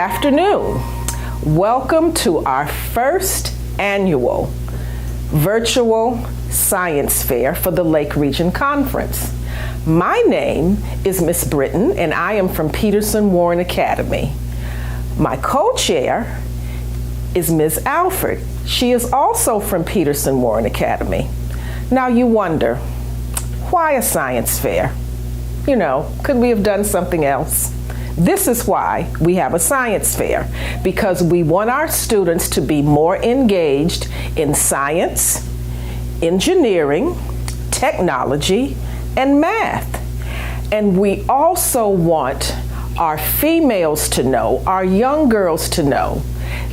afternoon. Welcome to our first annual virtual science fair for the Lake Region Conference. My name is Miss Britton, and I am from Peterson Warren Academy. My co-chair is Ms. Alford. She is also from Peterson Warren Academy. Now you wonder, why a science fair? You know, could we have done something else? This is why we have a science fair, because we want our students to be more engaged in science, engineering, technology, and math. And we also want our females to know, our young girls to know,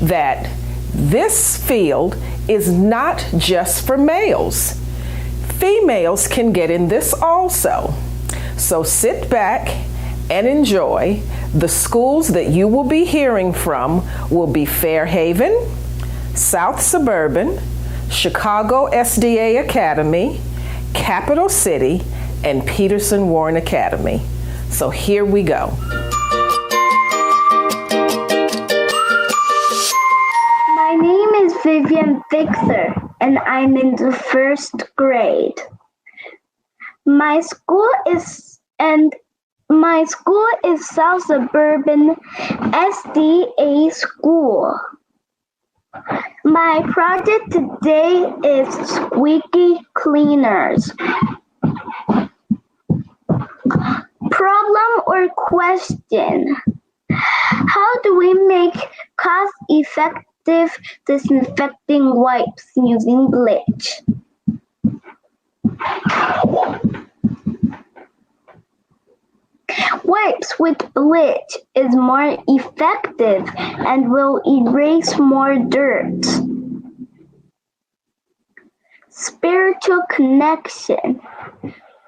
that this field is not just for males. Females can get in this also. So sit back and enjoy. The schools that you will be hearing from will be Fairhaven, South Suburban, Chicago SDA Academy, Capital City, and Peterson Warren Academy. So here we go. My name is Vivian Fixer, and I'm in the first grade. My school is South Suburban SDA School. My project today is squeaky cleaners. Problem or question? How do we make cost-effective disinfecting wipes using bleach? Wipes with bleach is more effective and will erase more dirt. Spiritual connection.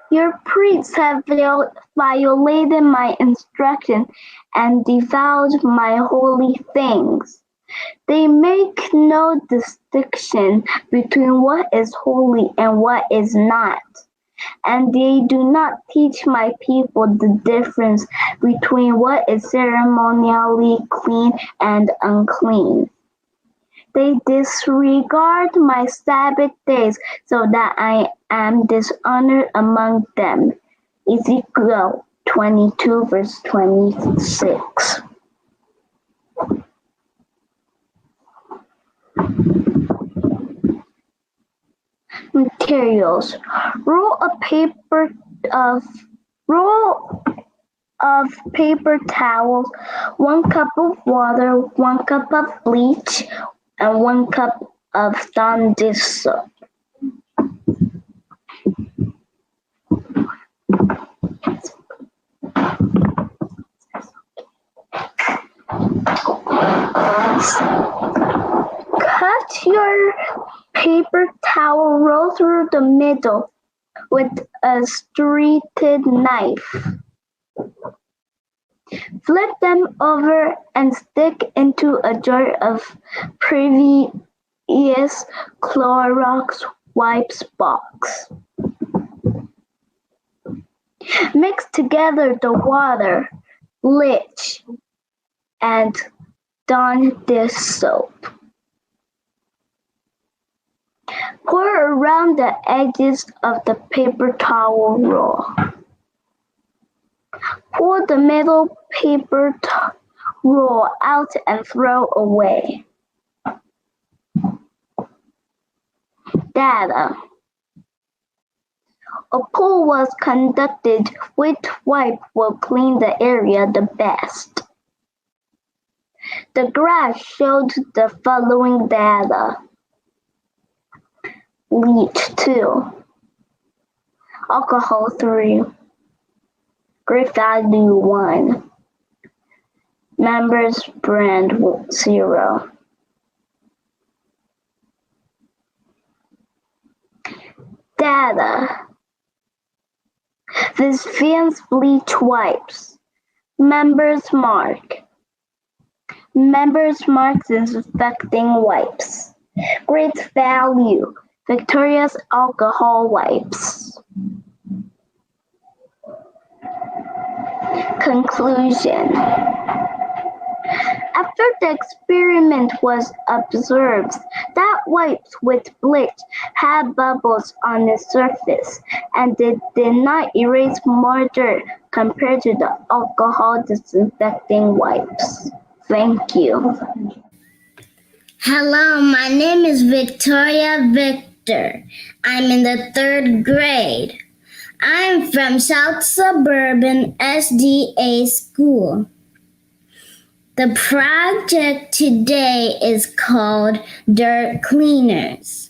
Your priests have violated my instruction and defiled my holy things. They make no distinction between what is holy and what is not. And they do not teach my people the difference between what is ceremonially clean and unclean. They disregard my Sabbath days so that I am dishonored among them. Ezekiel 22 verse 26. Materials. Roll of paper towels, 1 cup of water, 1 cup of bleach, and 1 cup of Dawn dish soap. Cut your paper towel roll through the middle with a serrated knife. Flip them over and stick into a jar of previous Clorox wipes box. Mix together the water, bleach, and Dawn dish soap. Pour around the edges of the paper towel roll. Pull the middle paper roll out and throw away. Data. A poll was conducted which wipe will clean the area the best. The graph showed the following data. Bleach 2, alcohol 3, great value 1, members brand 0. Data. Visvian's bleach wipes. Members mark. Members mark disinfecting wipes. Great value. Victoria's alcohol wipes. Conclusion. After the experiment was observed that wipes with bleach had bubbles on the surface and they did not erase more dirt compared to the alcohol disinfecting wipes. Thank you. Hello, my name is Victoria Victor. I'm in the 3rd grade. I'm from South Suburban SDA School. The project today is called Dirt Cleaners.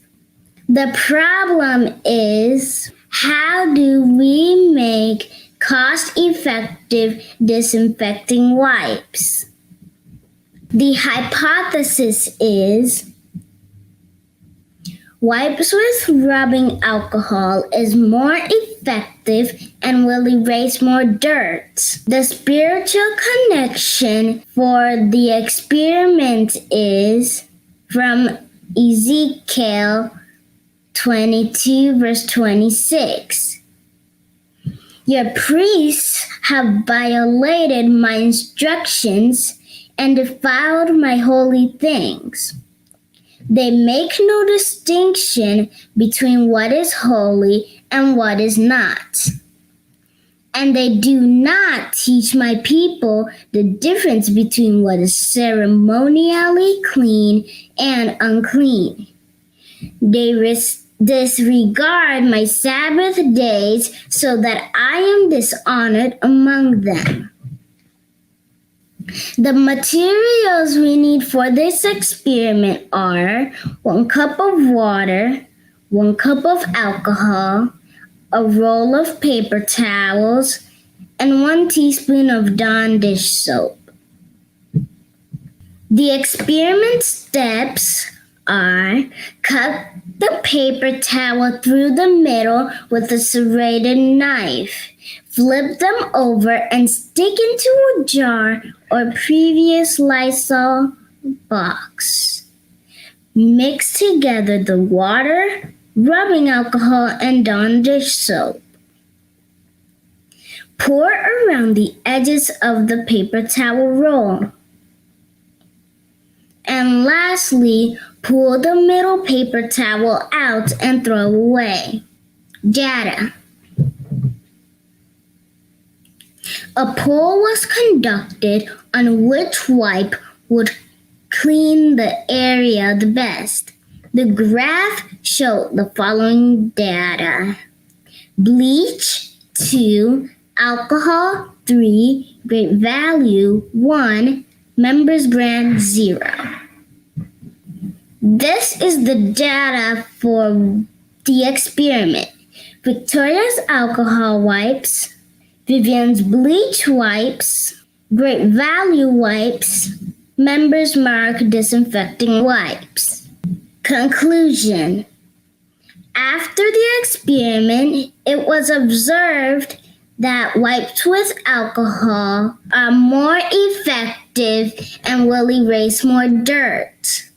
The problem is, how do we make cost-effective disinfecting wipes? The hypothesis is wipes with rubbing alcohol is more effective and will erase more dirt. The spiritual connection for the experiment is from Ezekiel 22 verse 26. Your priests have violated my instructions and defiled my holy things. They make no distinction between what is holy and what is not. And they do not teach my people the difference between what is ceremonially clean and unclean. They disregard my Sabbath days so that I am dishonored among them. The materials we need for this experiment are 1 cup of water, 1 cup of alcohol, a roll of paper towels, and 1 teaspoon of Dawn dish soap. The experiment steps are: cut the paper towel through the middle with a serrated knife. Flip them over and stick into a jar or previous Lysol box. Mix together the water, rubbing alcohol, and Dawn dish soap. Pour around the edges of the paper towel roll. And lastly, pull the middle paper towel out and throw away. Data. A poll was conducted on which wipe would clean the area the best. The graph showed the following data: bleach 2, alcohol 3, great value 1, members brand 0. This is the data for the experiment. Victoria's alcohol wipes, Vivian's bleach wipes, great value wipes, members mark disinfecting wipes. Conclusion. After the experiment, it was observed that wipes with alcohol are more effective and will erase more dirt.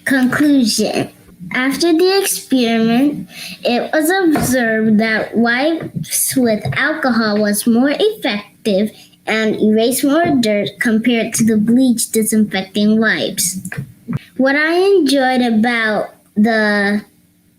Conclusion. After the experiment, it was observed that wipes with alcohol was more effective and erased more dirt compared to the bleach disinfecting wipes. What I enjoyed about the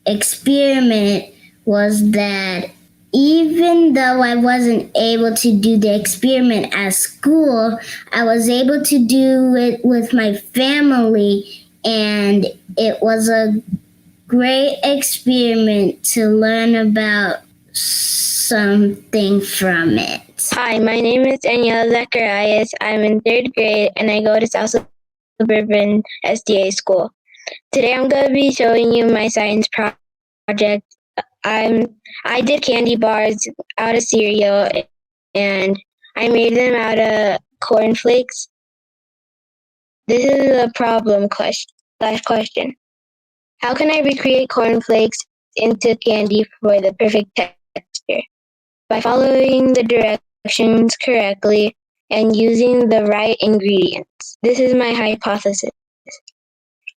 experiment was that even though I wasn't able to do the experiment at school, I was able to do it with my family, and it was a great experiment to learn about something from it. Hi, my name is Danielle Zecharias. I'm in 3rd grade and I go to South Suburban SDA School. Today I'm going to be showing you my science project. I did candy bars out of cereal and I made them out of cornflakes. This is a problem question. How can I recreate cornflakes into candy for the perfect texture? By following the directions correctly and using the right ingredients. This is my hypothesis.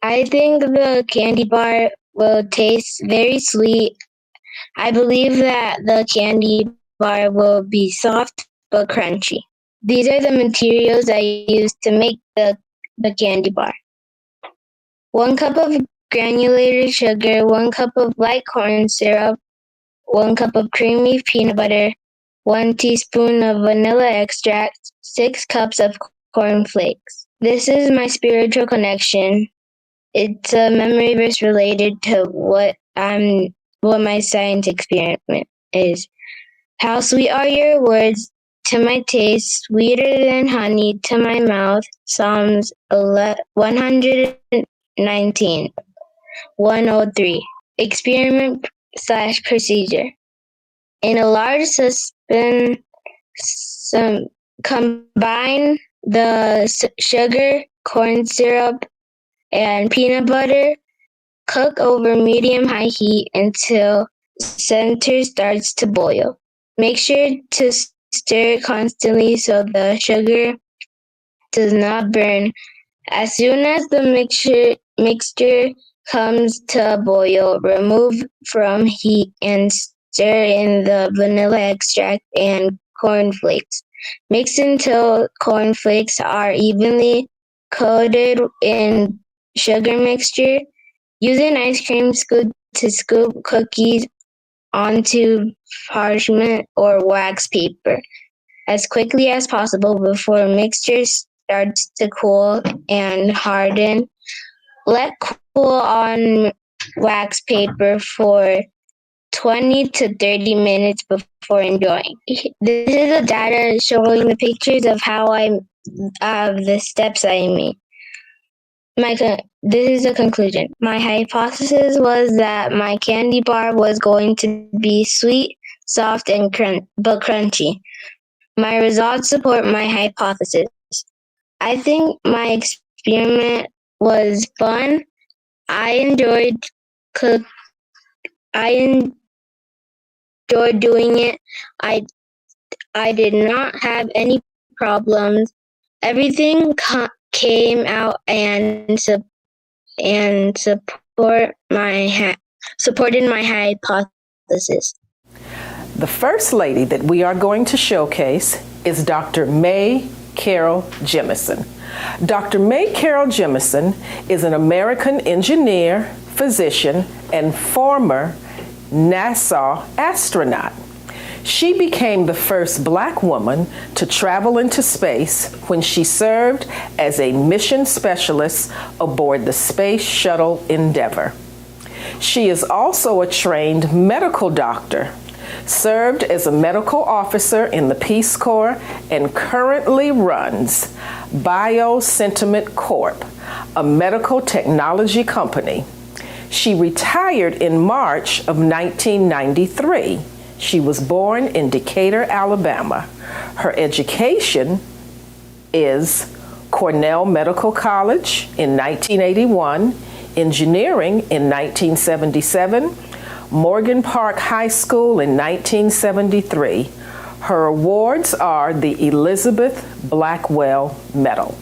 I think the candy bar will taste very sweet. I believe that the candy bar will be soft but crunchy. These are the materials I used to make the candy bar. 1 cup of granulated sugar, 1 cup of light corn syrup, 1 cup of creamy peanut butter, 1 teaspoon of vanilla extract, 6 cups of corn flakes. This is my spiritual connection. It's a memory verse related to what my science experiment is. How sweet are your words to my taste, sweeter than honey to my mouth. Psalms 119, 103. Experiment/procedure. In a large saucepan, combine the sugar, corn syrup, and peanut butter. Cook over medium-high heat until center starts to boil. Make sure to stir constantly so the sugar does not burn. As soon as the mixture comes to a boil, remove from heat and stir in the vanilla extract and corn flakes. Mix until corn flakes are evenly coated in sugar mixture. Use an ice cream scoop to scoop cookies onto parchment or wax paper as quickly as possible before mixture starts to cool and harden. Let cool on wax paper for 20 to 30 minutes before enjoying. This is the data showing the pictures of the steps I made. This is a conclusion. My hypothesis was that my candy bar was going to be sweet, soft, and but crunchy. My results support my hypothesis. I think my experiment was fun. I enjoyed doing it. I did not have any problems. Everything came out and supported my hypothesis. The first lady that we are going to showcase is Dr. May Carol Jemison. Dr. May Carol Jemison is an American engineer, physician, and former NASA astronaut. She became the first Black woman to travel into space when she served as a mission specialist aboard the Space Shuttle Endeavour. She is also a trained medical doctor, served as a medical officer in the Peace Corps, and currently runs BioSentiment Corp., a medical technology company. She retired in March of 1993. She was born in Decatur, Alabama. Her education is Cornell Medical College in 1981, engineering in 1977, Morgan Park High School in 1973. Her awards are the Elizabeth Blackwell Medal.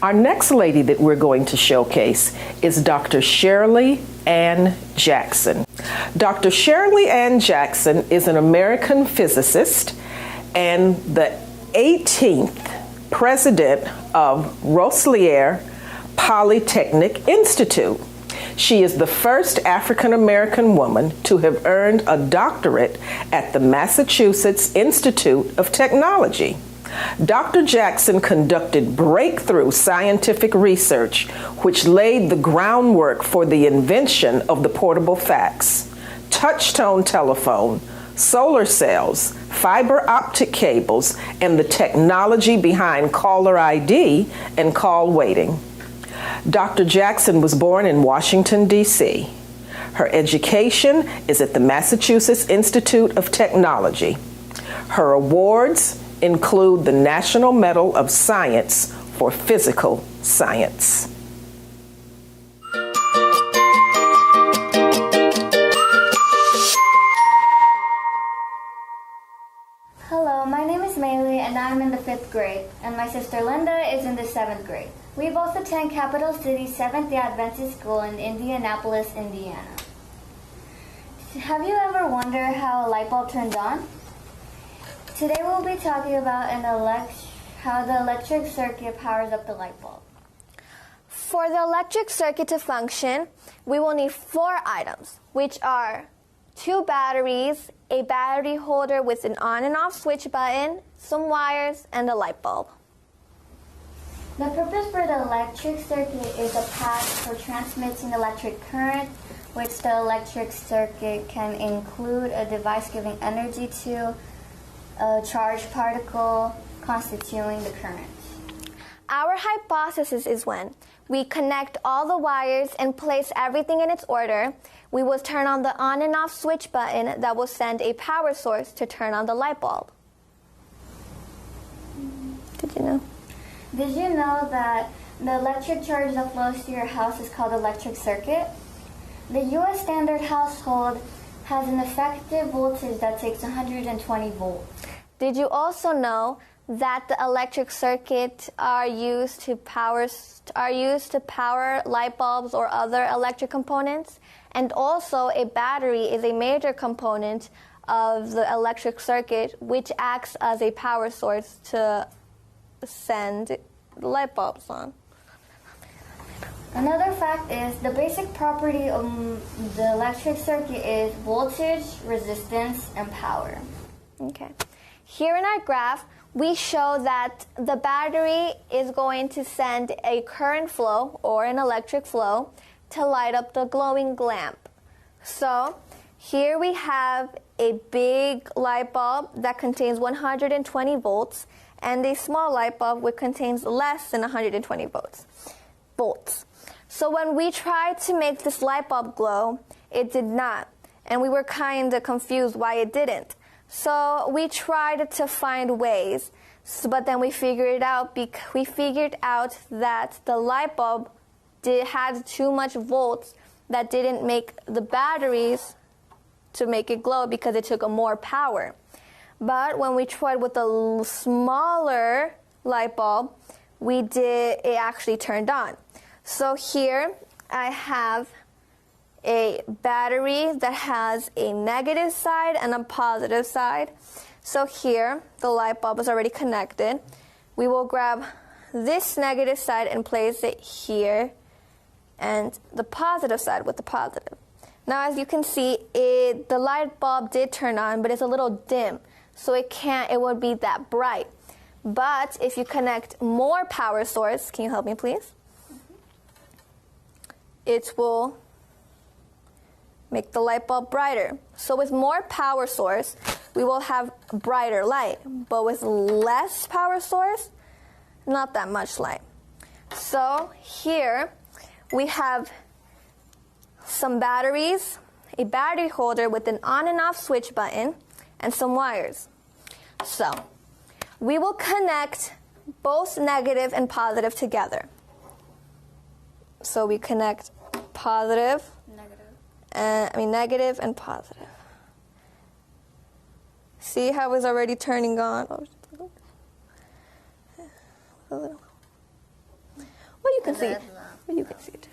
Our next lady that we're going to showcase is Dr. Shirley Ann Jackson. Dr. Shirley Ann Jackson is an American physicist and the 18th president of Rensselaer Polytechnic Institute. She is the first African American woman to have earned a doctorate at the Massachusetts Institute of Technology. Dr. Jackson conducted breakthrough scientific research which laid the groundwork for the invention of the portable fax, touch-tone telephone, solar cells, fiber optic cables, and the technology behind caller ID and call waiting. Dr. Jackson was born in Washington, D.C. Her education is at the Massachusetts Institute of Technology. Her awards include the National Medal of Science for Physical Science. Hello, my name is Maylie and I'm in the 5th grade, and my sister Linda is in the 7th grade. We both attend Capital City Seventh-day Adventist School in Indianapolis, Indiana. Have you ever wondered how a light bulb turns on? Today we'll be talking about how the electric circuit powers up the light bulb. For the electric circuit to function, we will need 4 items, which are 2 batteries, a battery holder with an on and off switch button, some wires, and a light bulb. The purpose for the electric circuit is a path for transmitting electric current, which the electric circuit can include a device giving energy to a charged particle constituting the current. Our hypothesis is when we connect all the wires and place everything in its order, we will turn on the on and off switch button that will send a power source to turn on the light bulb. Did you know? Did you know that the electric charge that flows through your house is called electric circuit? The U.S. standard household has an effective voltage that takes 120 volts. Did you also know that the electric circuit are used to power light bulbs or other electric components? And also a battery is a major component of the electric circuit, which acts as a power source to send the light bulbs on. Another fact is the basic property of the electric circuit is voltage, resistance, and power. Okay. Here in our graph, we show that the battery is going to send a current flow or an electric flow to light up the glowing lamp. So here we have a big light bulb that contains 120 volts and a small light bulb which contains less than 120 volts. So when we tried to make this light bulb glow, it did not. And we were kind of confused why it didn't. So we tried to find ways, but then we figured out that the light bulb had too much volts that didn't make the batteries to make it glow because it took more power. But when we tried with a smaller light bulb, it actually turned on. So here I have a battery that has a negative side and a positive side. So here, the light bulb is already connected. We will grab this negative side and place it here, and the positive side with the positive. Now, as you can see, the light bulb did turn on, but it's a little dim, so it won't be that bright. But if you connect more power source, can you help me please? It will make the light bulb brighter. So with more power source, we will have brighter light, but with less power source, not that much light. So here we have some batteries, a battery holder with an on and off switch button, and some wires. So we will connect both negative and positive together. So we connect negative and positive. See how it's already turning on? Well, you can see it. Well, you can see it.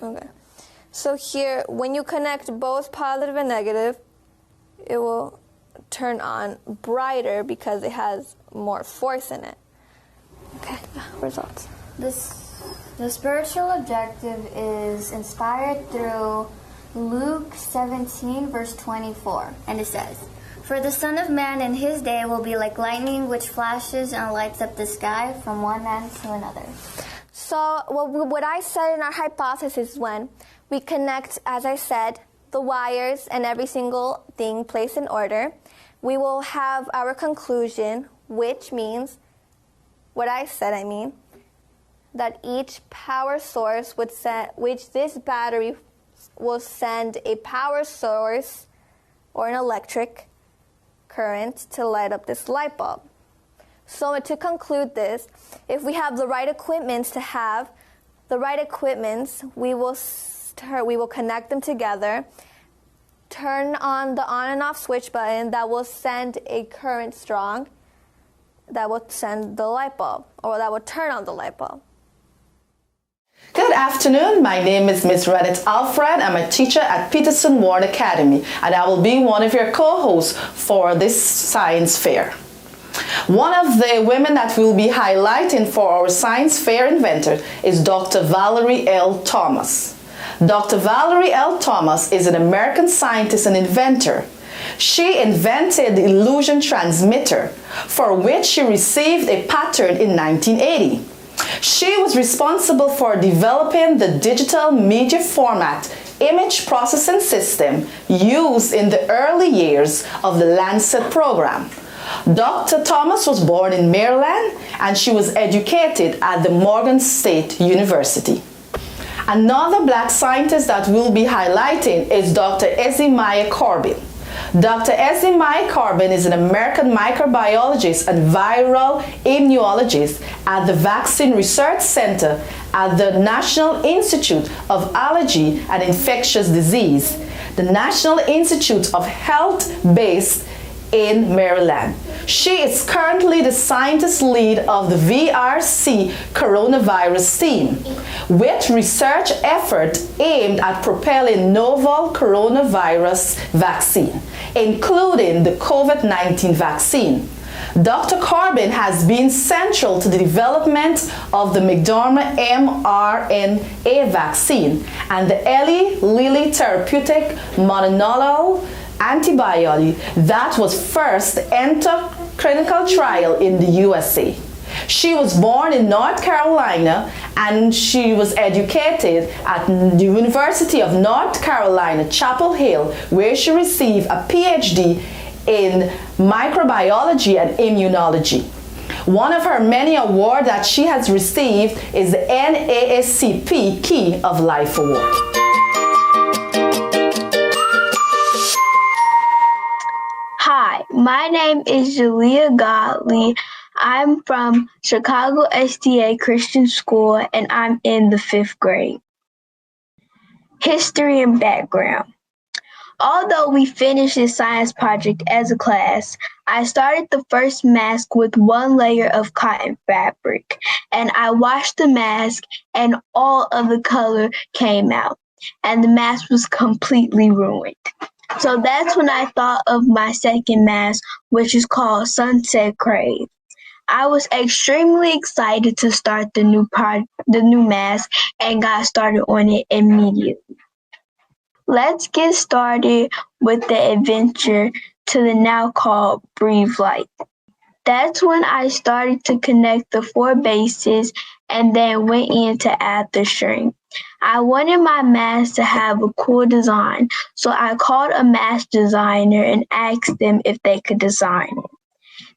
Okay. So here, when you connect both positive and negative, it will turn on brighter because it has more force in it. Okay, results. The spiritual objective is inspired through Luke 17, verse 24, and it says, "For the Son of Man in his day will be like lightning which flashes and lights up the sky from one end to another." So what I said in our hypothesis is when we connect, as I said, the wires and every single thing placed in order, we will have our conclusion, which means, that each power source this battery will send a power source or an electric current to light up this light bulb. So to conclude this, if we have the right equipment we will connect them together, turn on the on and off switch button that will send a current strong, that will send the light bulb, or that will turn on the light bulb. Good afternoon. My name is Miss Reddit Alfred. I'm a teacher at Peterson Ward Academy, and I will be one of your co-hosts for this science fair. One of the women that we'll be highlighting for our science fair inventor is Dr. Valerie L. Thomas. Dr. Valerie L. Thomas is an American scientist and inventor. She invented the illusion transmitter, for which she received a patent in 1980. She was responsible for developing the digital media format image processing system used in the early years of the Lancet program. Dr. Thomas was born in Maryland, and she was educated at the Morgan State University. Another black scientist that we'll be highlighting is Dr. Ezemiah Corbin. Dr. Ezemiah Corbin is an American microbiologist and viral immunologist at the Vaccine Research Center at the National Institute of Allergy and Infectious Disease, the National Institute of Health based in Maryland. She is currently the scientist lead of the VRC coronavirus team, with research effort aimed at propelling novel coronavirus vaccine, including the COVID-19 vaccine. Dr. Corbin has been central to the development of the Moderna mRNA vaccine and the Eli Lilly therapeutic monoclonal antibody that was first entered clinical trial in the USA. She was born in North Carolina, and she was educated at the University of North Carolina, Chapel Hill, where she received a PhD in microbiology and immunology. One of her many awards that she has received is the NAACP Key of Life Award. Hi, my name is Julia Godley. I'm from Chicago SDA Christian School, and I'm in the 5th grade. History and background. Although we finished this science project as a class, I started the first mask with one layer of cotton fabric, and I washed the mask and all of the color came out, and the mask was completely ruined. So that's when I thought of my second mask, which is called Sunset Crave. I was extremely excited to start the new mask and got started on it immediately. Let's get started with the adventure to the now called Breathe Light. That's when I started to connect the 4 bases and then went in to add the string. I wanted my mask to have a cool design, so I called a mask designer and asked them if they could design it.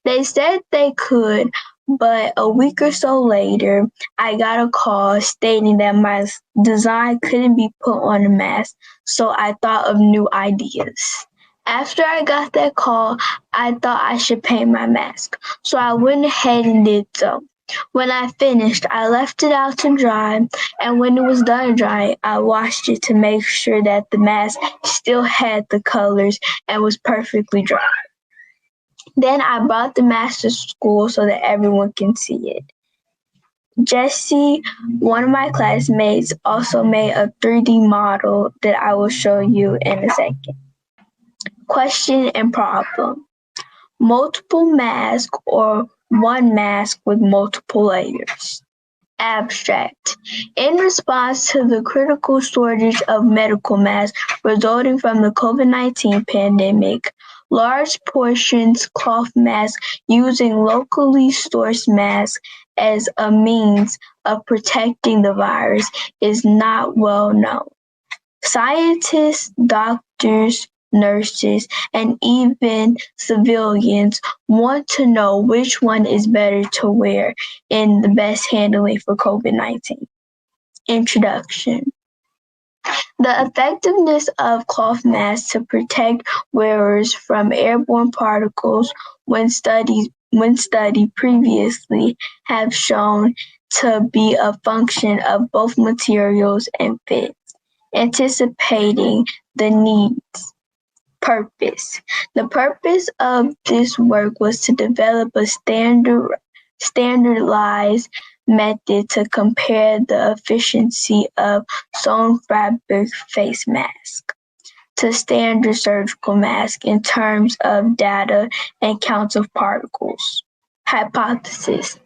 They said they could, but a week or so later, I got a call stating that my design couldn't be put on the mask, so I thought of new ideas. After I got that call, I thought I should paint my mask, so I went ahead and did so. When I finished, I left it out to dry, and when it was done drying, I washed it to make sure that the mask still had the colors and was perfectly dry. Then I brought the mask to school so that everyone can see it. Jesse, one of my classmates, also made a 3D model that I will show you in a second. Question and problem. Multiple masks or one mask with multiple layers. Abstract. In response to the critical shortage of medical masks resulting from the COVID-19 pandemic, large portions cloth masks using locally sourced masks as a means of protecting the virus is not well known. Scientists, doctors, nurses, and even civilians want to know which one is better to wear in the best handling for COVID-19. Introduction. The effectiveness of cloth masks to protect wearers from airborne particles when studied previously have shown to be a function of both materials and fit, anticipating the needs. Purpose. The purpose of this work was to develop a standardized method to compare the efficiency of sewn fabric face mask to standard surgical mask in terms of data and counts of particles. Hypothesis.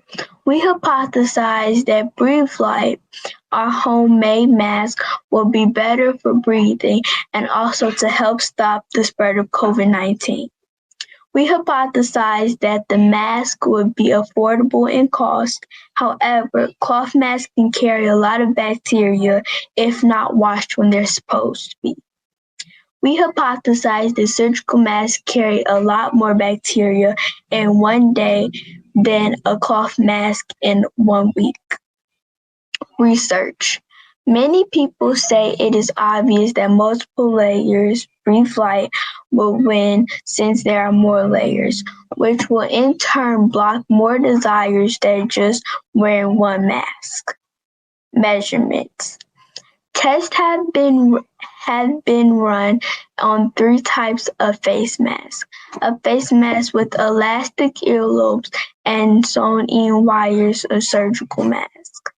We hypothesize that Breathe Light, our homemade mask, will be better for breathing and also to help stop the spread of COVID-19. We hypothesized that the mask would be affordable in cost. However, cloth masks can carry a lot of bacteria if not washed when they're supposed to be. We hypothesized that surgical masks carry a lot more bacteria in one day than a cloth mask in 1 week. Research. Many people say it is obvious that multiple layers Breathe Light will win since there are more layers, which will in turn block more desires than just wearing one mask. Measurements. Tests have been run on 3 types of face masks: a face mask with elastic earlobes and sewn-in wires, a surgical mask,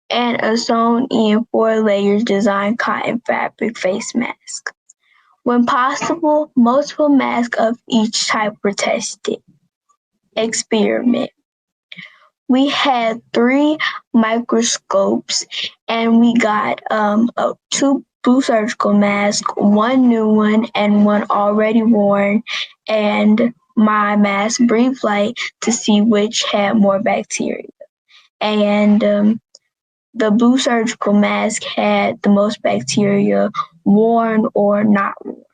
and a sewn-in 4 layers designed cotton fabric face mask. When possible, multiple masks of each type were tested. Experiment. We had 3 microscopes and we got 2 blue surgical masks, 1 new one and 1 already worn, and my mask Breathe Light to see which had more bacteria. And the blue surgical mask had the most bacteria, worn or not worn.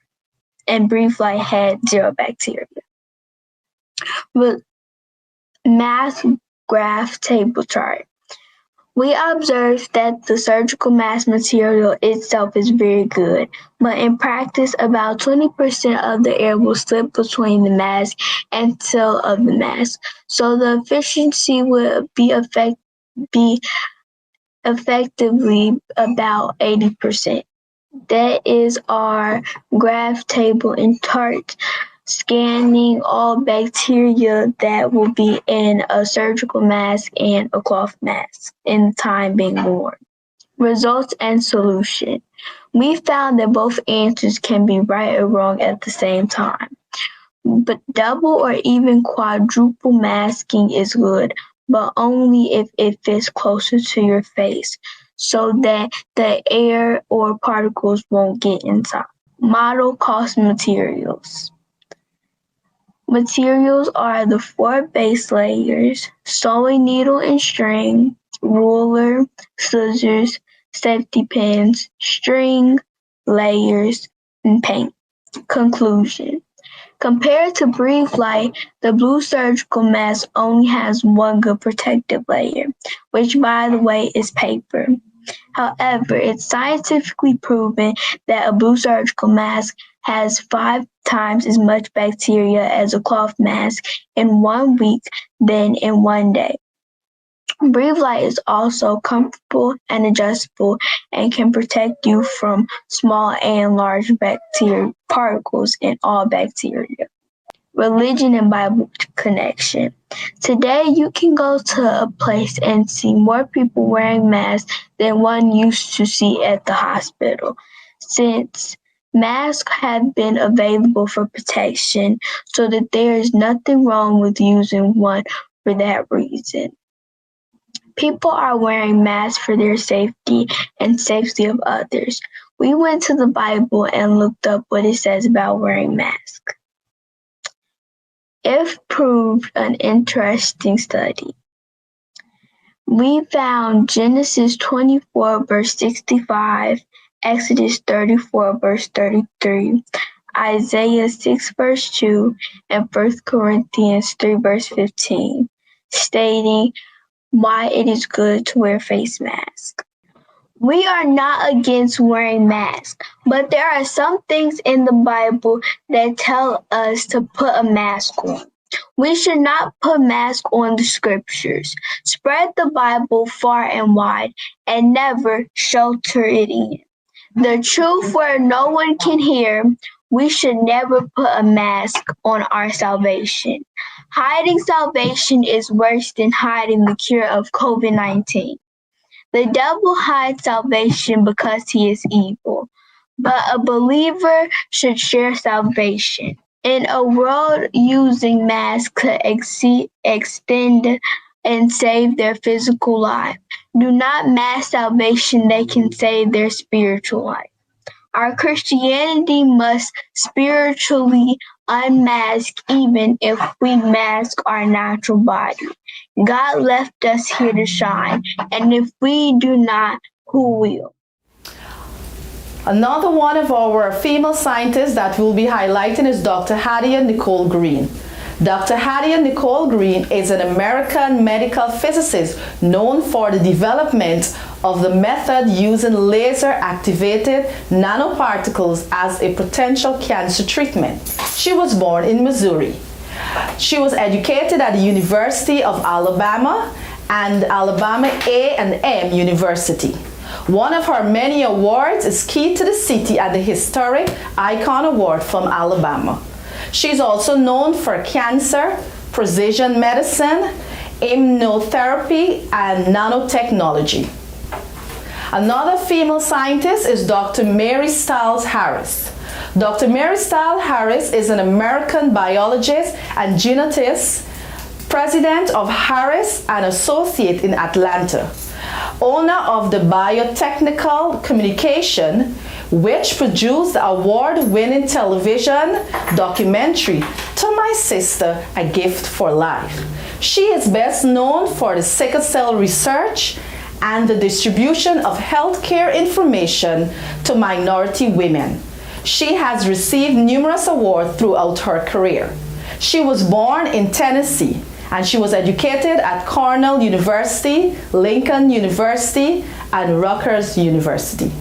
And Breathe Light had 0 bacteria. But mask graph table chart. We observed that the surgical mask material itself is very good, but in practice, about 20% of the air will slip between the mask and tail of the mask, so the efficiency will be effectively about 80%. That is our graph table in chart, scanning all bacteria that will be in a surgical mask and a cloth mask in the time being worn. Results and solution. We found that both answers can be right or wrong at the same time. But double or even quadruple masking is good, but only if it fits closer to your face so that the air or particles won't get inside. Model cost materials. Materials are the 4 base layers: sewing needle and string, ruler, scissors, safety pins, string, layers, and paint. Conclusion. Compared to Breathe Light, the blue surgical mask only has 1 good protective layer, which by the way is paper. However, it's scientifically proven that a blue surgical mask has 5 times as much bacteria as a cloth mask in 1 week than in 1 day. Breathe Light is also comfortable and adjustable and can protect you from small and large bacteria particles in all bacteria. Religion and Bible connection. Today, you can go to a place and see more people wearing masks than one used to see at the hospital, since masks have been available for protection, so that there is nothing wrong with using one for that reason. People are wearing masks for their safety and safety of others. We went to the Bible and looked up what it says about wearing masks. If proved an interesting study. We found Genesis 24 verse 65, Exodus 34 verse 33, Isaiah 6 verse 2, and 1 Corinthians 3 verse 15, stating why it is good to wear face masks. We are not against wearing masks, but there are some things in the Bible that tell us to put a mask on. We should not put masks on the scriptures. Spread the Bible far and wide and never shelter it in. The truth where no one can hear, we should never put a mask on our salvation. Hiding salvation is worse than hiding the cure of COVID-19. The devil hides salvation because he is evil, but a believer should share salvation. In a world using masks to extend and save their physical life, do not mask salvation that can save their spiritual life. Our Christianity must spiritually unmask even if we mask our natural body. God left us here to shine, and if we do not, who will? Another one of our female scientists that we'll be highlighting is Dr. Hattie Nicole Green. Dr. Hattie Nicole Green is an American medical physicist known for the development of the method using laser-activated nanoparticles as a potential cancer treatment. She was born in Missouri. She was educated at the University of Alabama and Alabama A&M University. One of her many awards is Key to the City at the Historic Icon Award from Alabama. She's also known for cancer, precision medicine, immunotherapy, and nanotechnology. Another female scientist is Dr. Mary Stiles Harris. Dr. Mary Stiles Harris is an American biologist and genetist, president of Harris and Associate in Atlanta, owner of the Biotechnical Communication, which produced the award-winning television documentary To My Sister, A Gift for Life. She is best known for the sickle cell research and the distribution of healthcare information to minority women. She has received numerous awards throughout her career. She was born in Tennessee, and she was educated at Cornell University, Lincoln University, and Rutgers University.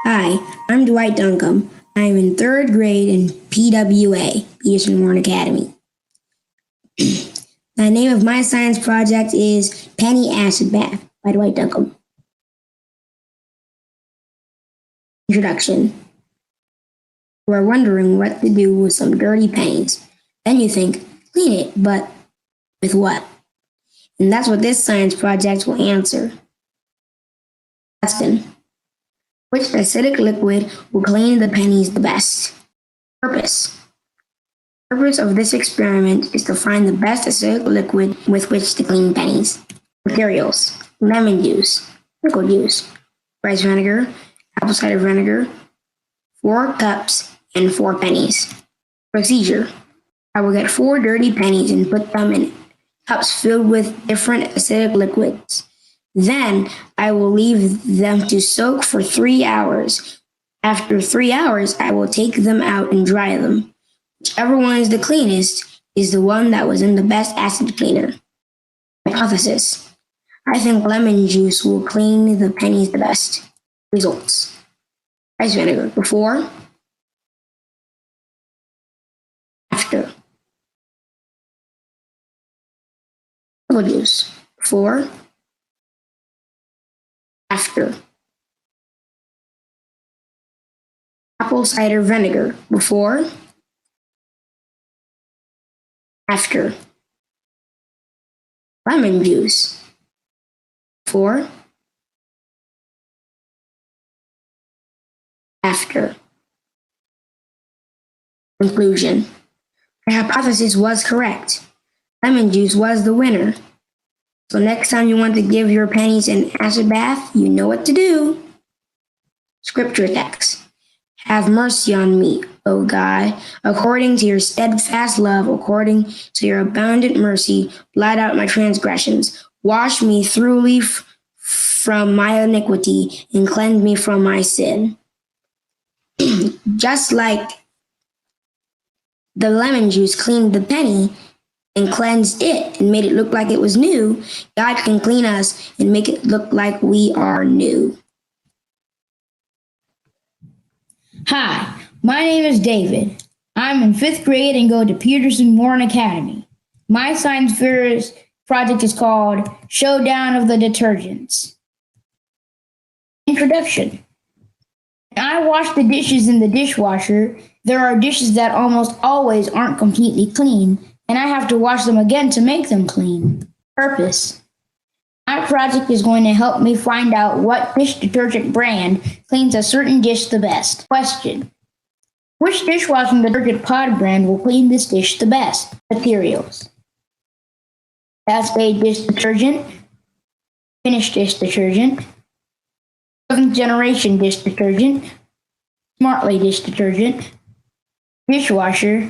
Hi, I'm Dwight Duncombe. I am in third grade in PWA, Peterson Warren Academy. The name of my science project is Penny Acid Bath by Dwight Duncombe. Introduction. You are wondering what to do with some dirty pennies. Then you think, clean it, but with what? And that's what this science project will answer. Question. Which acidic liquid will clean the pennies the best? Purpose. The purpose of this experiment is to find the best acidic liquid with which to clean pennies. Materials: lemon juice, pickle juice, rice vinegar, apple cider vinegar, 4 cups, and 4 pennies. Procedure. I will get 4 dirty pennies and put them in cups filled with different acidic liquids. Then I will leave them to soak for 3 hours. After 3 hours, I will take them out and dry them. Whichever one is the cleanest is the one that was in the best acid cleaner. Hypothesis. I think lemon juice will clean the pennies the best. Results. Rice vinegar before, after. Pickle juice before, after. Apple cider vinegar before, after. Lemon juice before, after. Conclusion. My hypothesis was correct. Lemon juice was the winner. So next time you want to give your pennies an acid bath, you know what to do. Scripture text. Have mercy on me, O God, according to your steadfast love, according to your abundant mercy, blot out my transgressions. Wash me thoroughly from my iniquity and cleanse me from my sin. Just like the lemon juice cleaned the penny and cleansed it and made it look like it was new, God can clean us and make it look like we are new. Hi, my name is David. I'm in 5th grade and go to Peterson Warren Academy. My science fair project is called Showdown of the Detergents. Introduction. When I wash the dishes in the dishwasher, there are dishes that almost always aren't completely clean, and I have to wash them again to make them clean. Purpose. My project is going to help me find out what dish detergent brand cleans a certain dish the best. Question. Which dishwashing detergent pod brand will clean this dish the best? Materials. Cascade dish detergent, Finish dish detergent, 7th generation dish detergent, Smartly dish detergent, dishwasher,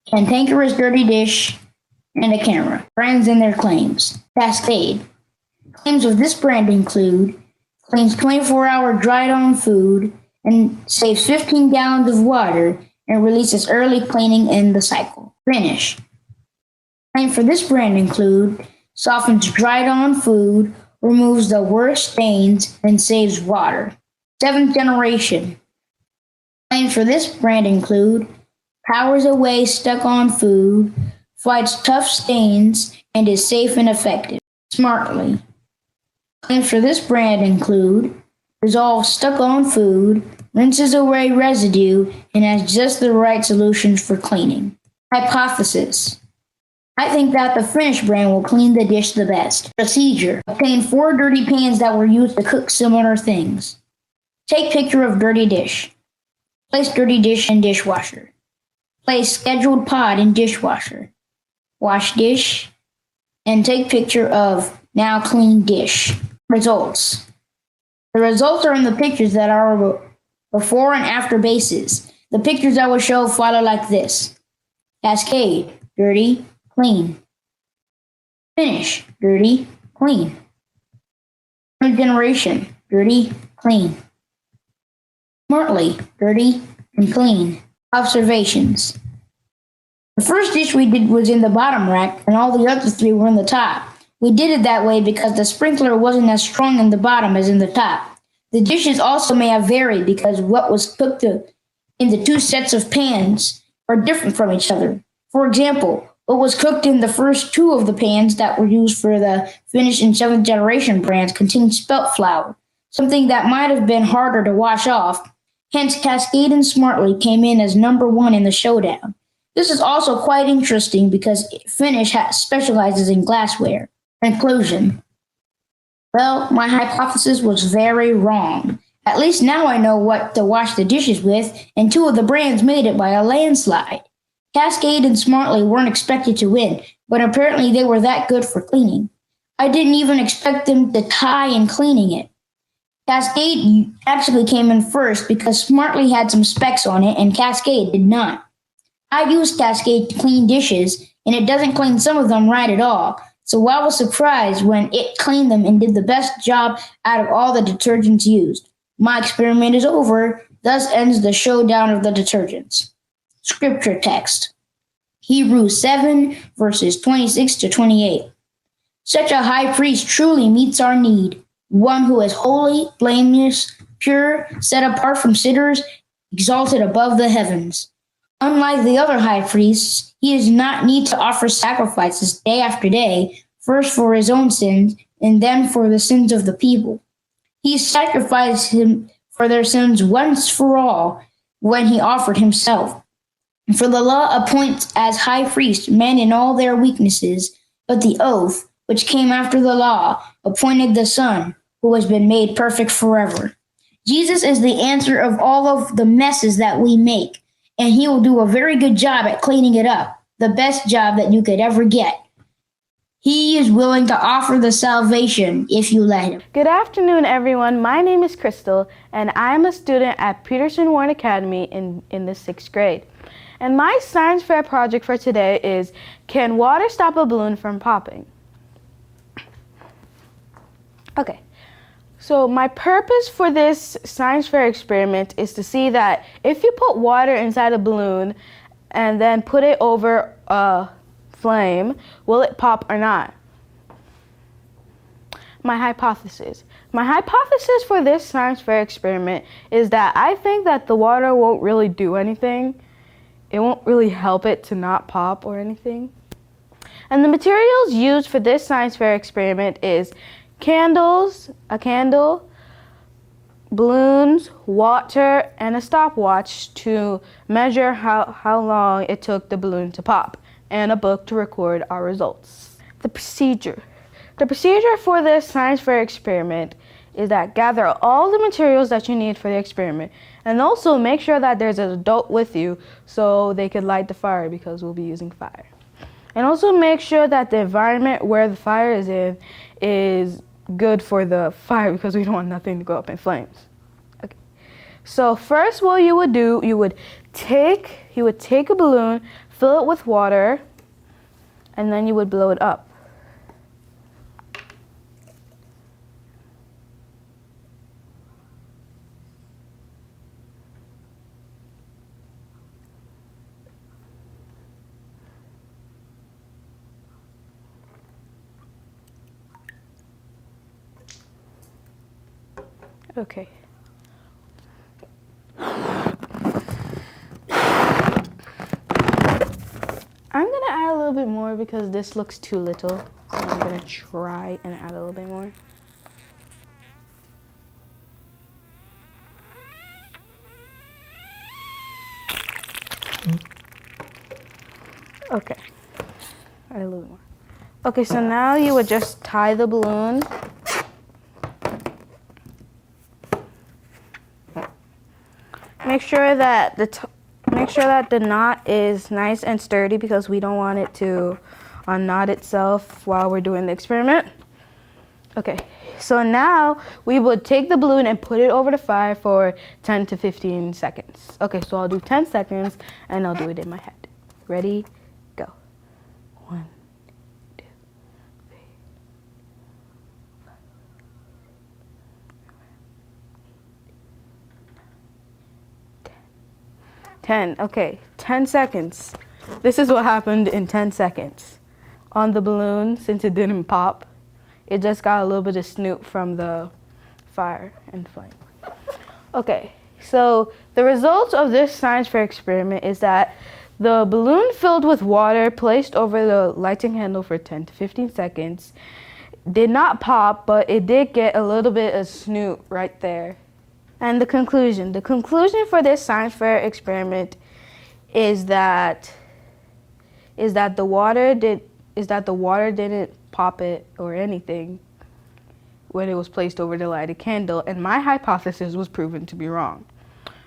cantankerous dirty dish, and a camera. Brands and their claims. Cascade. Claims of this brand include cleans 24-hour dried-on food and saves 15 gallons of water and releases early cleaning in the cycle. Finish. Claims for this brand include softens dried-on food, removes the worst stains, and saves water. 7th generation. Claims for this brand include powers away stuck-on food, fights tough stains, and is safe and effective. Smartly. Claims for this brand include dissolves stuck-on food, rinses away residue, and has just the right solutions for cleaning. Hypothesis. I think that the Finish brand will clean the dish the best. Procedure. Obtain 4 dirty pans that were used to cook similar things. Take picture of dirty dish. Place dirty dish in dishwasher. Place scheduled pod in dishwasher. Wash dish. And take picture of now clean dish. Results. The results are in the pictures that are before and after bases. The pictures I will show follow like this. Cascade, dirty, clean. Finish, dirty, clean. Third generation, dirty, clean. Smartly, dirty, and clean. Observations. The first dish we did was in the bottom rack, and all the other 3 were in the top. We did it that way because the sprinkler wasn't as strong in the bottom as in the top. The dishes also may have varied because what was cooked in the 2 sets of pans are different from each other. For example, what was cooked in the first 2 of the pans that were used for the Finish and 7th generation brands contained spelt flour, something that might have been harder to wash off. Hence, Cascade and Smartly came in as number 1 in the showdown. This is also quite interesting because Finish specializes in glassware. Conclusion. Well, my hypothesis was very wrong. At least now I know what to wash the dishes with, and 2 of the brands made it by a landslide. Cascade and Smartly weren't expected to win, but apparently they were that good for cleaning. I didn't even expect them to tie in cleaning it. Cascade actually came in first because Smartly had some specks on it and Cascade did not. I used Cascade to clean dishes, and it doesn't clean some of them right at all. So I was surprised when it cleaned them and did the best job out of all the detergents used. My experiment is over. Thus ends the showdown of the detergents. Scripture text. Hebrews 7, verses 26 to 28. Such a high priest truly meets our need. One who is holy, blameless, pure, set apart from sinners, exalted above the heavens. Unlike the other high priests, he does not need to offer sacrifices day after day, first for his own sins and then for the sins of the people. He sacrificed him for their sins once for all when he offered himself. For the law appoints as high priest men in all their weaknesses, but the oath, which came after the law, appointed the Son, who has been made perfect forever. Jesus is the answer of all of the messes that we make, and he will do a very good job at cleaning it up, the best job that you could ever get. He is willing to offer the salvation if you let him. Good afternoon, everyone. My name is Crystal, and I am a student at Peterson Warren Academy in the 6th grade. And my science fair project for today is, can water stop a balloon from popping? Okay, so my purpose for this science fair experiment is to see that if you put water inside a balloon and then put it over a flame, will it pop or not? My hypothesis for this science fair experiment is that I think that the water won't really do anything. It won't really help it to not pop or anything. And the materials used for this science fair experiment is candles, a candle, balloons, water, and a stopwatch to measure how long it took the balloon to pop, and a book to record our results. The procedure. The procedure for this science fair experiment is that gather all the materials that you need for the experiment, and also make sure that there's an adult with you so they could light the fire because we'll be using fire. And also make sure that the environment where the fire is in is good for the fire because we don't want nothing to go up in flames. Okay. So first what you would do, you would take a balloon, fill it with water, and then you would blow it up. Okay. I'm gonna add a little bit more because this looks too little. So I'm gonna try and add a little bit more. Okay. Add a little more. Okay, so now you would just tie the balloon. Make sure that the knot is nice and sturdy because we don't want it to unknot itself while we're doing the experiment. Okay, so now we would take the balloon and put it over the fire for 10 to 15 seconds. Okay, so I'll do 10 seconds and I'll do it in my head. Ready? Go. 1, 2, 3, 10. Okay, 10 seconds. This is what happened in 10 seconds. On the balloon, since it didn't pop, it just got a little bit of snoot from the fire and flame. Okay, so the results of this science fair experiment is that the balloon filled with water placed over the lighting handle for 10 to 15 seconds did not pop, but it did get a little bit of snoot right there. And the conclusion for this science fair experiment is that the water didn't pop it or anything when it was placed over the lighted candle, and my hypothesis was proven to be wrong.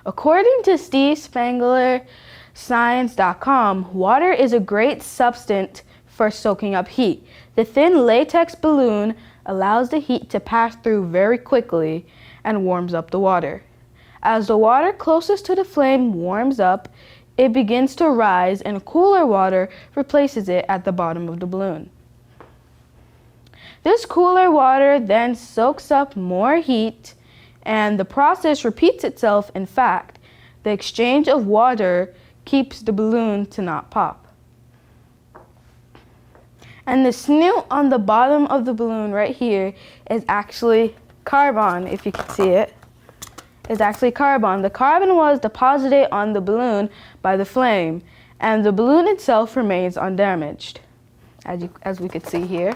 According to Steve Spangler, Science.com, water is a great substance for soaking up heat. The thin latex balloon allows the heat to pass through very quickly and warms up the water. As the water closest to the flame warms up, it begins to rise and cooler water replaces it at the bottom of the balloon. This cooler water then soaks up more heat and the process repeats itself. In fact, the exchange of water keeps the balloon to not pop. And the snoot on the bottom of the balloon right here is actually carbon, if you can see it. It's actually carbon. The carbon was deposited on the balloon by the flame, and the balloon itself remains undamaged, as we could see here.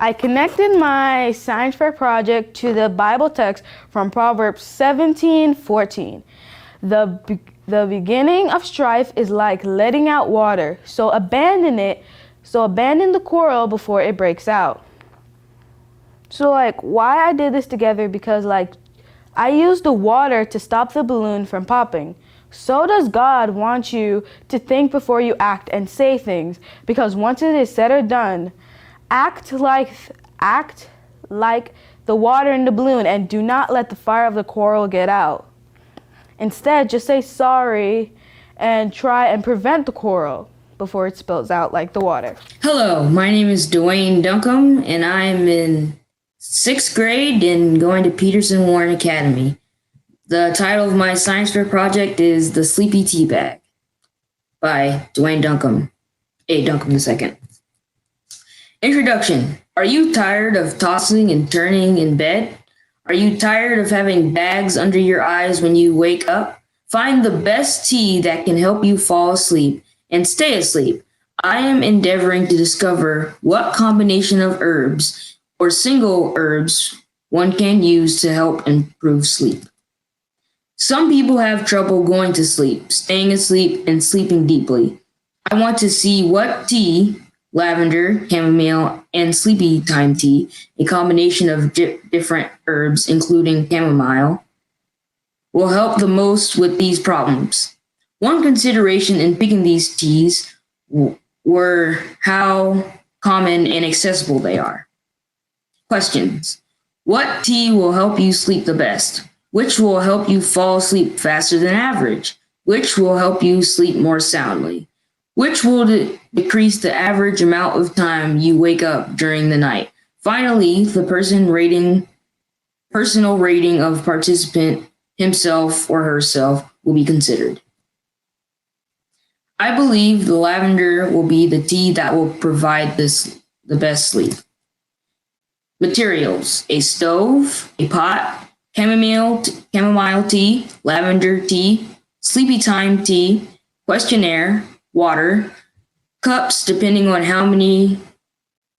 I connected my science fair project to the Bible text from Proverbs 17:14. The beginning of strife is like letting out water, so abandon the quarrel before it breaks out. So why I did this together, because I used the water to stop the balloon from popping. So does God want you to think before you act and say things, because once it is said or done, act like the water in the balloon and do not let the fire of the quarrel get out. Instead, just say sorry and try and prevent the quarrel before it spills out like the water. Hello, my name is Dwayne Duncombe, and I'm in 6th grade and going to Peterson Warren Academy. The title of my science fair project is The Sleepy Tea Bag by Dwayne Duncombe, A. Duncombe II. Introduction. Are you tired of tossing and turning in bed? Are you tired of having bags under your eyes when you wake up? Find the best tea that can help you fall asleep and stay asleep. I am endeavoring to discover what combination of herbs or single herbs one can use to help improve sleep. Some people have trouble going to sleep, staying asleep, and sleeping deeply. I want to see what tea, lavender, chamomile, and sleepy time tea, a combination of different herbs, including chamomile, will help the most with these problems. One consideration in picking these teas were how common and accessible they are. Questions. What tea will help you sleep the best? Which will help you fall asleep faster than average? Which will help you sleep more soundly? Which will decrease the average amount of time you wake up during the night? Finally, the personal rating of participant himself or herself will be considered. I believe the lavender will be the tea that will provide the best sleep. Materials: a stove, a pot, chamomile tea, lavender tea, sleepy time tea, questionnaire, water, cups depending on how many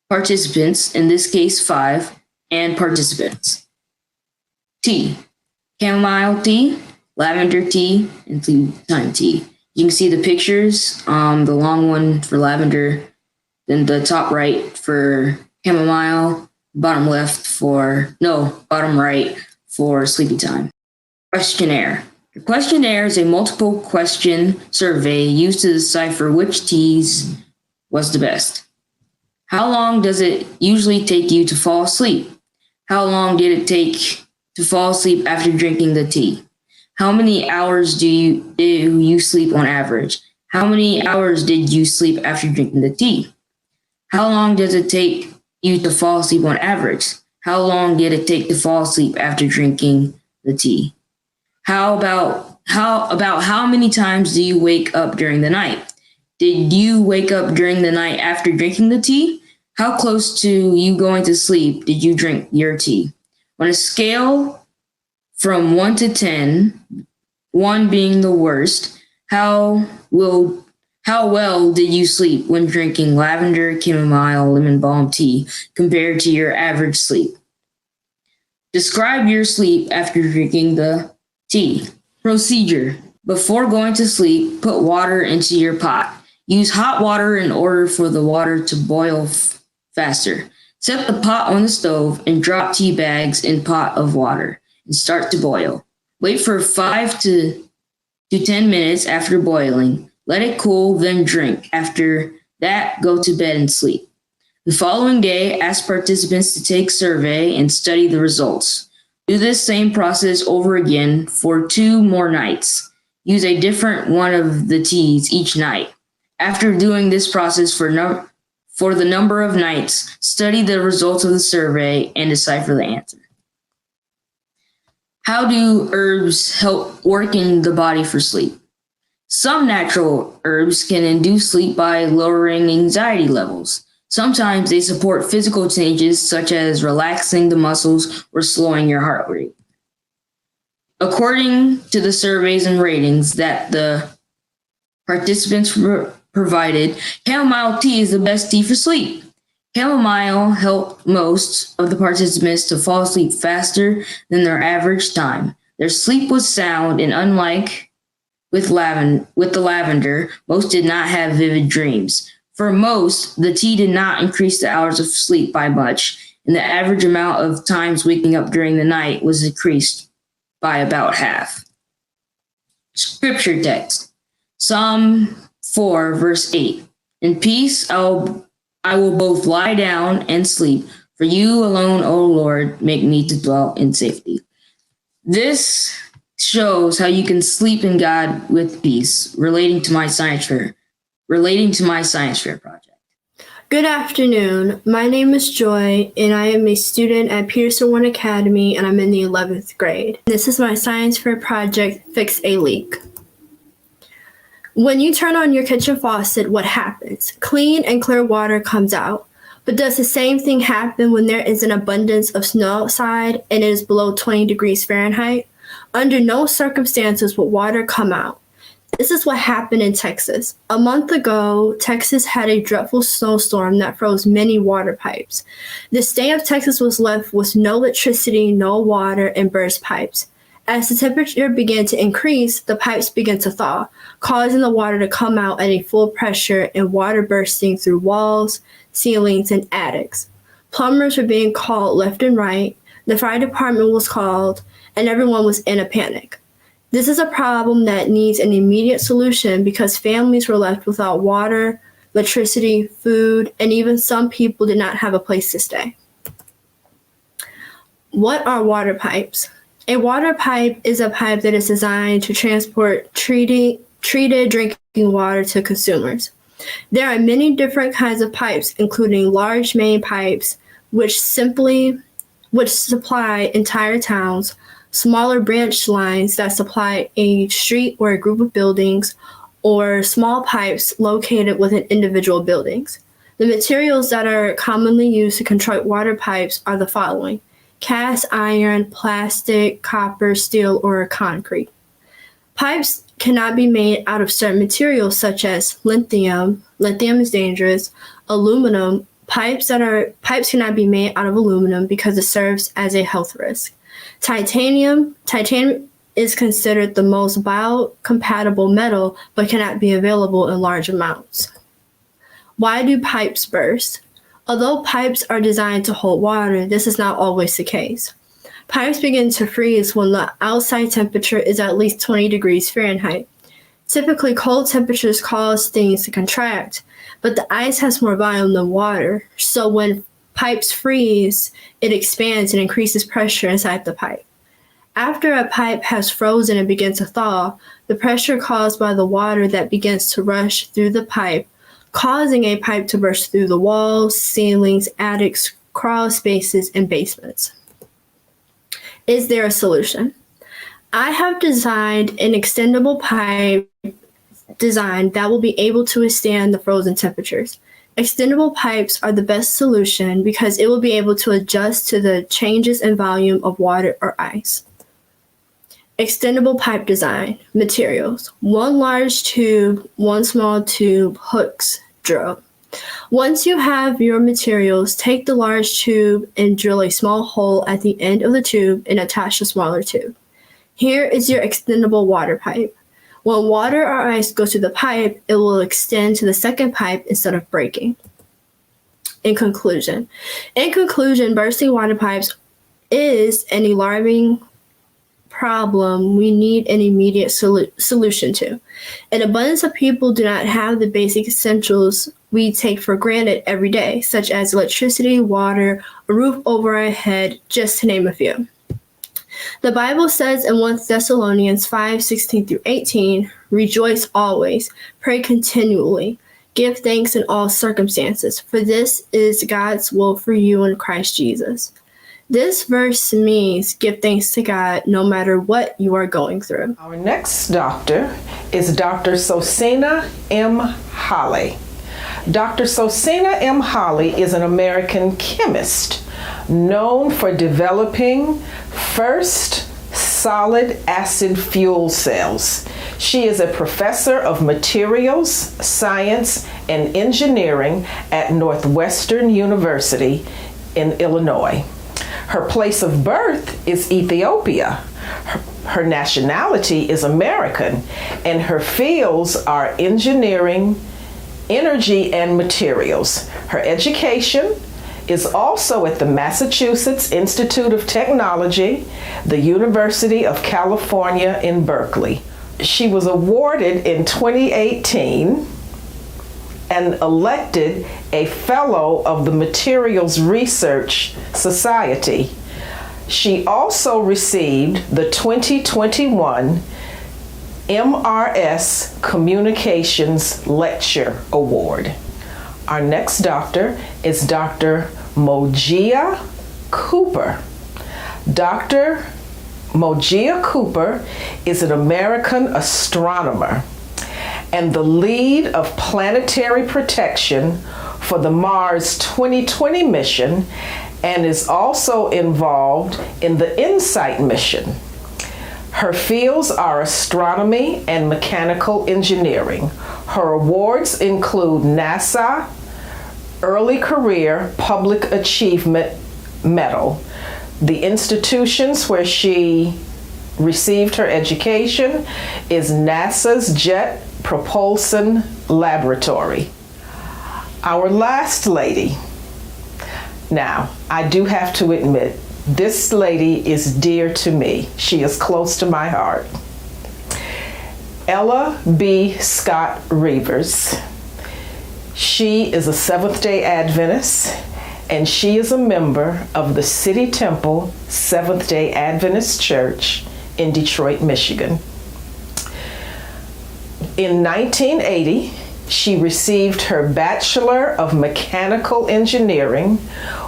participants, in this case 5, and participants. Tea: chamomile tea, lavender tea, and sleepy time tea. You can see the pictures, the long one for lavender, then the top right for chamomile, bottom right for sleepy time. Questionnaire. The questionnaire is a multiple question survey used to decipher which teas was the best. How long does it usually take you to fall asleep? How long did it take to fall asleep after drinking the tea? How many hours do you sleep on average? How many hours did you sleep after drinking the tea? How long does it take you to fall asleep on average? How long did it take to fall asleep after drinking the tea? How about how many times do you wake up during the night? Did you wake up during the night after drinking the tea? How close to you going to sleep did you drink your tea? On a scale from 1 to 10, 1 being the worst, how well did you sleep when drinking lavender, chamomile, lemon balm tea compared to your average sleep? Describe your sleep after drinking the tea. Procedure. Before going to sleep, put water into your pot. Use hot water in order for the water to boil faster. Set the pot on the stove and drop tea bags in pot of water and start to boil. Wait for 5 to 10 minutes after boiling. Let it cool, then drink. After that, go to bed and sleep. The following day, ask participants to take survey and study the results. Do this same process over again for 2 more nights. Use a different one of the teas each night. After doing this process for the number of nights, study the results of the survey and decipher the answer. How do herbs help work in the body for sleep? Some natural herbs can induce sleep by lowering anxiety levels. Sometimes they support physical changes such as relaxing the muscles or slowing your heart rate. According to the surveys and ratings that the participants provided, chamomile tea is the best tea for sleep. Chamomile helped most of the participants to fall asleep faster than their average time. Their sleep was sound, and unlike with the lavender, most did not have vivid dreams. For most, the tea did not increase the hours of sleep by much, and the average amount of times waking up during the night was decreased by about half. Scripture text. Psalm 4, verse 8. In peace I will both lie down and sleep, for you alone, O Lord, make me to dwell in safety. This shows how you can sleep in God with peace, relating to my science fair project. Good afternoon. My name is Joy, and I am a student at Peterson Warren Academy, and I'm in the 11th grade. This is my science fair project, Fix a Leak. When you turn on your kitchen faucet, what happens? Clean and clear water comes out. But does the same thing happen when there is an abundance of snow outside and it is below 20 degrees Fahrenheit? Under no circumstances will water come out. This is what happened in Texas. A month ago, Texas had a dreadful snowstorm that froze many water pipes. The state of Texas was left with no electricity, no water, and burst pipes. As the temperature began to increase, the pipes began to thaw, causing the water to come out at a full pressure and water bursting through walls, ceilings, and attics. Plumbers were being called left and right, the fire department was called, and everyone was in a panic. This is a problem that needs an immediate solution because families were left without water, electricity, food, and even some people did not have a place to stay. What are water pipes? A water pipe is a pipe that is designed to transport treated drinking water to consumers. There are many different kinds of pipes, including large main pipes, which supply entire towns, smaller branch lines that supply a street or a group of buildings, or small pipes located within individual buildings. The materials that are commonly used to construct water pipes are the following: cast iron, plastic, copper, steel, or concrete. Pipes cannot be made out of certain materials such as lithium is dangerous, aluminum. Pipes cannot be made out of aluminum because it serves as a health risk. Titanium is considered the most biocompatible metal but cannot be available in large amounts. Why do pipes burst? Although pipes are designed to hold water, this is not always the case. Pipes begin to freeze when the outside temperature is at least 20 degrees Fahrenheit. Typically, cold temperatures cause things to contract, but the ice has more volume than water, so when pipes freeze, it expands and increases pressure inside the pipe. After a pipe has frozen and begins to thaw, the pressure caused by the water that begins to rush through the pipe, causing a pipe to burst through the walls, ceilings, attics, crawl spaces, and basements. Is there a solution? I have designed an extendable pipe design that will be able to withstand the frozen temperatures. Extendable pipes are the best solution because it will be able to adjust to the changes in volume of water or ice. Extendable pipe design. Materials: 1 large tube, 1 small tube, hooks, drill. Once you have your materials, take the large tube and drill a small hole at the end of the tube and attach the smaller tube. Here is your extendable water pipe. When water or ice goes through the pipe, it will extend to the second pipe instead of breaking. In conclusion, bursting water pipes is an alarming problem we need an immediate solution to. An abundance of people do not have the basic essentials we take for granted every day, such as electricity, water, a roof over our head, just to name a few. The Bible says in 1 Thessalonians 5:16-18, "Rejoice always, pray continually, give thanks in all circumstances, for this is God's will for you in Christ Jesus." This verse means give thanks to God no matter what you are going through. Our next doctor is Dr. Sosina M. Holly. Dr. Sosina M. Holly is an American chemist known for developing first solid acid fuel cells. She is a professor of materials, science, and engineering at Northwestern University in Illinois. Her place of birth is Ethiopia. Her nationality is American, and her fields are engineering, energy, and materials. Her education is also at the Massachusetts Institute of Technology, the University of California in Berkeley. She was awarded in 2018 and elected a Fellow of the Materials Research Society. She also received the 2021 MRS Communications Lecture Award. Our next doctor is Dr. Mojia Cooper. Dr. Mojia Cooper is an American astronomer and the lead of planetary protection for the Mars 2020 mission, and is also involved in the InSight mission. Her fields are astronomy and mechanical engineering. Her awards include NASA Early Career Public Achievement Medal. The institutions where she received her education is NASA's Jet Propulsion Laboratory. Our last lady. Now, I do have to admit, this lady is dear to me. She is close to my heart. Ella B. Scott Reavers. She is a Seventh-day Adventist, and she is a member of the City Temple Seventh-day Adventist Church in Detroit, Michigan. In 1980, she received her Bachelor of Mechanical Engineering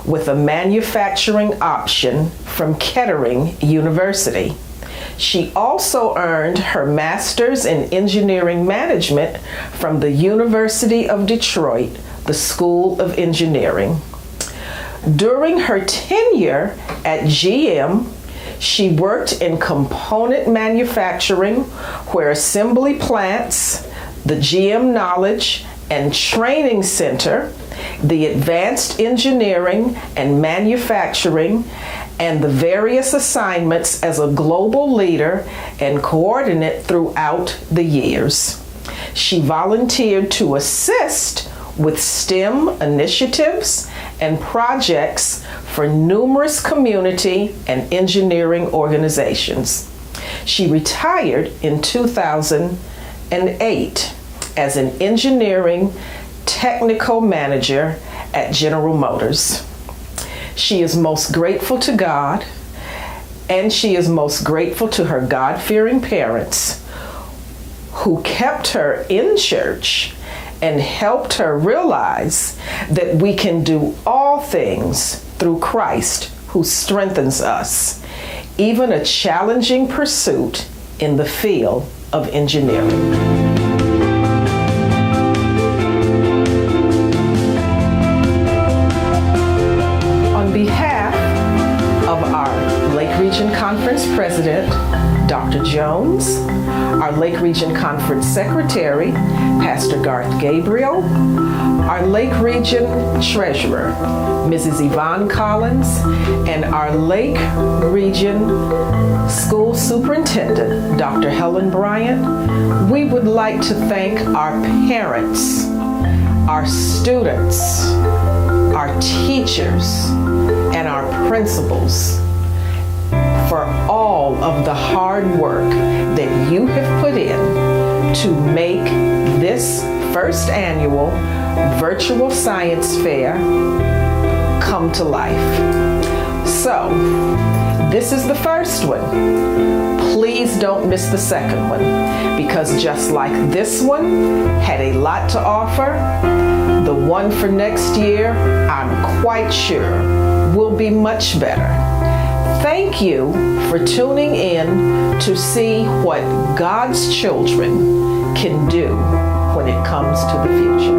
with a manufacturing option from Kettering University. She also earned her Master's in Engineering Management from the University of Detroit, the School of Engineering. During her tenure at GM, she worked in component manufacturing, where assembly plants, the GM Knowledge and Training Center, the Advanced Engineering and Manufacturing, and the various assignments as a global leader and coordinate throughout the years. She volunteered to assist with STEM initiatives and projects for numerous community and engineering organizations. She retired in 2008 as an engineering technical manager at General Motors. She is most grateful to God, and she is most grateful to her God-fearing parents who kept her in church and helped her realize that we can do all things through Christ who strengthens us, even a challenging pursuit in the field of engineering. On behalf of our Lake Region Conference President, Dr. Jones, our Lake Region Conference Secretary, Pastor Garth Gabriel, our Lake Region Treasurer, Mrs. Yvonne Collins, and our Lake Region School Superintendent, Dr. Helen Bryant, we would like to thank our parents, our students, our teachers, and our principals for all of the hard work that you have put in to make this first annual virtual science fair come to life. So, this is the first one. Please don't miss the second one, because just like this one had a lot to offer, the one for next year, I'm quite sure, will be much better. Thank you for tuning in to see what God's children can do when it comes to the future.